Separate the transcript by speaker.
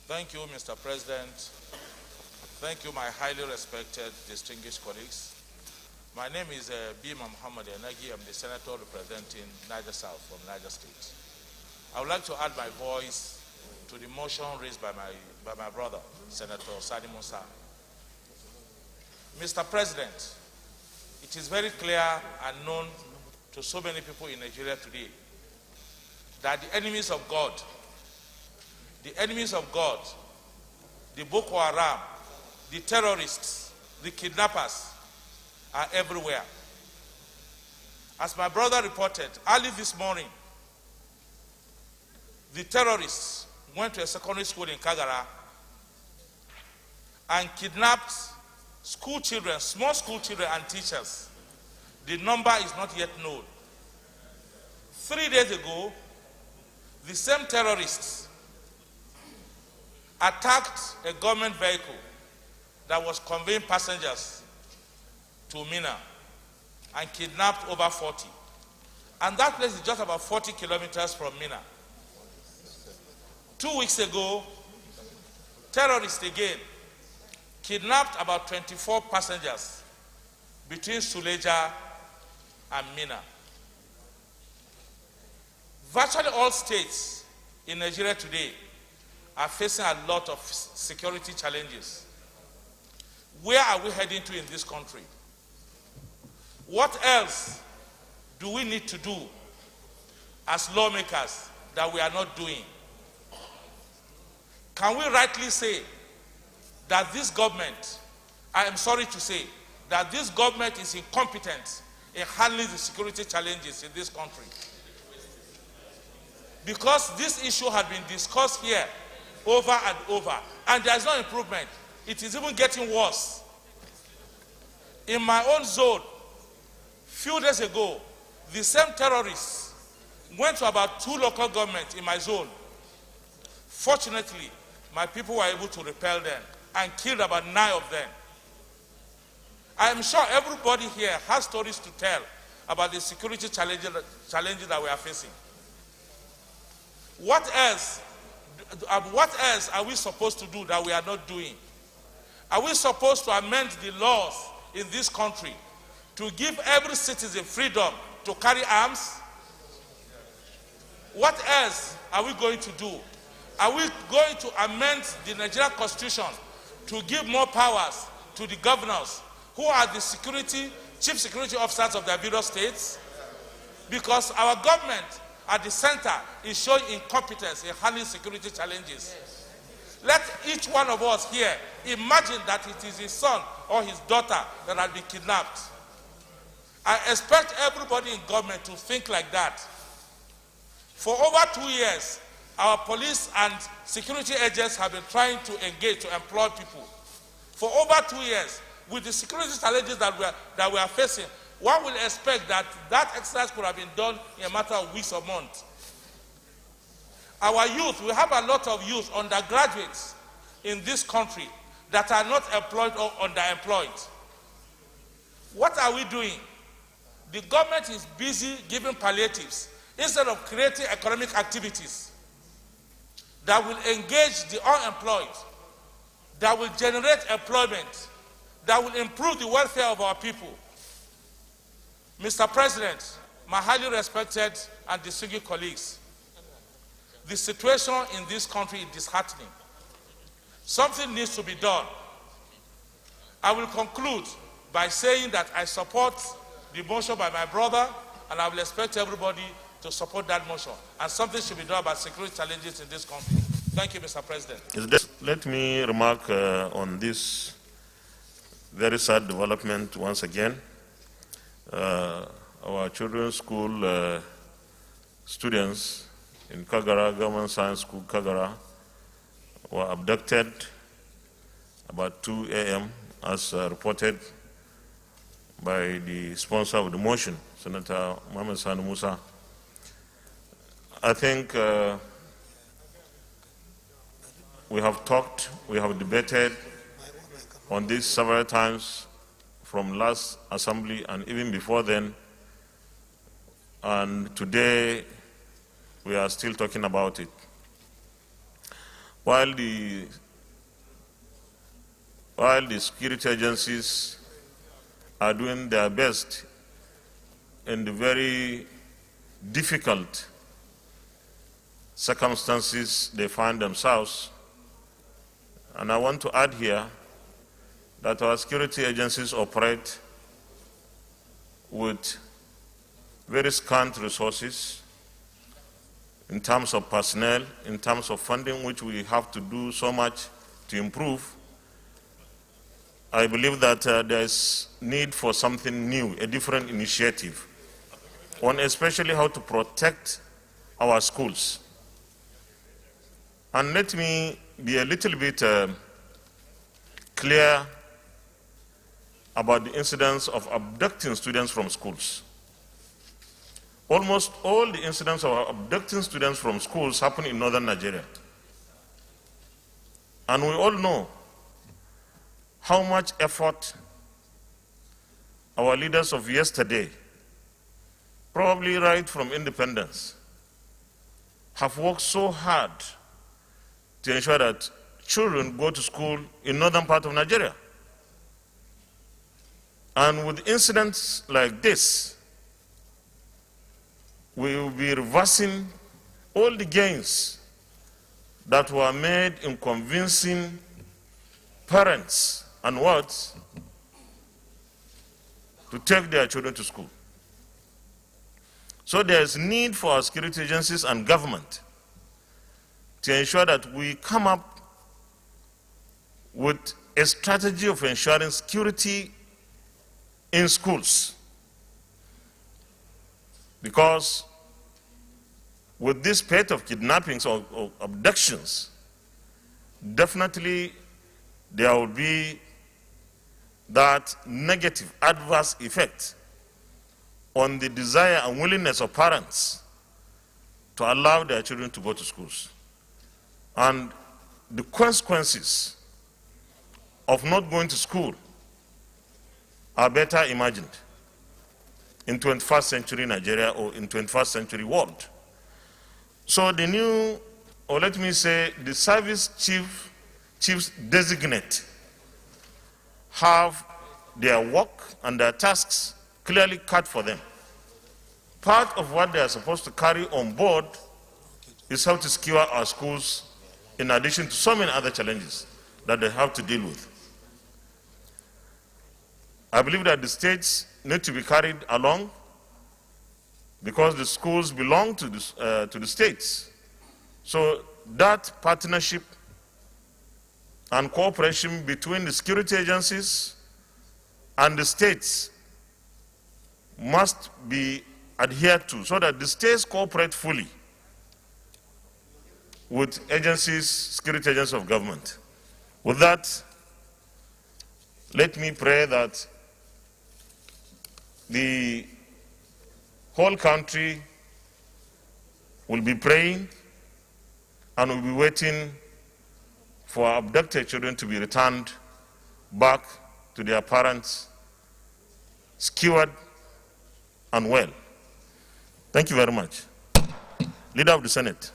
Speaker 1: Thank you, Mr. President. Thank you, my highly respected, distinguished colleagues. My name is Bima Muhammad Enagi. I'm the senator representing Niger South from Niger State. I would like to add my voice to the motion raised by my brother, Senator Sani Musa. Mr. President, it is very clear and known to so many people in Nigeria today that the enemies of God, the Boko Haram, the terrorists, the kidnappers are everywhere. As my brother reported, early this morning, the terrorists went to a secondary school in Kagara and kidnapped school children, small school children and teachers. The number is not yet known. 3 days ago, the same terrorists attacked a government vehicle that was conveying passengers to Mina and kidnapped over 40. And that place is just about 40 kilometers from Mina. 2 weeks ago, terrorists again kidnapped about 24 passengers between Suleja and Mina. Virtually all states in Nigeria today are facing a lot of security challenges. Where are we heading to in this country? What else do we need to do as lawmakers that we are not doing? Can we rightly say that this government, I am sorry to say, that this government is incompetent in handling the security challenges in this country? Because this issue has been discussed here over and over, and there is no improvement. It is even getting worse. In my own zone, few days ago, the same terrorists went to about 2 local governments in my zone. Fortunately, my people were able to repel them and killed about 9 of them. I am sure everybody here has stories to tell about the security challenges that we are facing. What else are we supposed to do that we are not doing? Are we supposed to amend the laws in this country to give every citizen freedom to carry arms? What else are we going to do? Are we going to amend the Nigerian Constitution to give more powers to the governors who are the chief security officers of the various states? Because our government at the center is showing incompetence in handling security challenges. Let each one of us here imagine that it is his son or his daughter that has been kidnapped. I expect everybody in government to think like that. For over 2 years, our police and security agents have been trying to engage, to employ people. For over 2 years, with the security challenges that we are facing, one will expect that exercise could have been done in a matter of weeks or months. Our youth, we have a lot of youth, undergraduates in this country that are not employed or underemployed. What are we doing? The government is busy giving palliatives instead of creating economic activities that will engage the unemployed, that will generate employment, that will improve the welfare of our people. Mr. President, my highly respected and distinguished colleagues, the situation in this country is disheartening. Something needs to be done. I will conclude by saying that I support the motion by my brother, and I will expect everybody to support that motion. And something should be done about security challenges in this country. Thank you, Mr. President.
Speaker 2: Let me remark on this very sad development once again. Our children's school students in Kagara, Government Science School, Kagara, were abducted about 2 a.m. as reported by the sponsor of the motion, Senator Mohammed Sani Musa. I think we have talked, we have debated on this several times from last assembly and even before then, and today we are still talking about it. while the security agencies are doing their best in the very difficult circumstances they find themselves. And I want to add here that our security agencies operate with very scant resources in terms of personnel, in terms of funding, which we have to do so much to improve. I believe that there is need for something new, a different initiative, on especially how to protect our schools. And let me be a little bit clear about the incidents of abducting students from schools. Almost all the incidents of abducting students from schools happen in northern Nigeria. And we all know how much effort our leaders of yesterday, probably right from independence, have worked so hard to ensure that children go to school in northern part of Nigeria. And with incidents like this, we will be reversing all the gains that were made in convincing parents and wards to take their children to school. So there is need for our security agencies and government to ensure that we come up with a strategy of ensuring security in schools. Because with this spate of kidnappings or abductions, definitely there will be that negative, adverse effect on the desire and willingness of parents to allow their children to go to schools. And the consequences of not going to school are better imagined in 21st century Nigeria or in 21st century world. So the new, or let me say, the service chiefs designate have their work and their tasks clearly cut for them. Part of what they are supposed to carry on board is how to secure our schools, in addition to so many other challenges that they have to deal with. I believe that the states need to be carried along because the schools belong to the states. So that partnership and cooperation between the security agencies and the states must be adhered to so that the states cooperate fully with agencies, security agencies of government. With that, let me pray that the whole country will be praying and will be waiting for abducted children to be returned back to their parents, secured and well. Thank you very much. Leader of the Senate.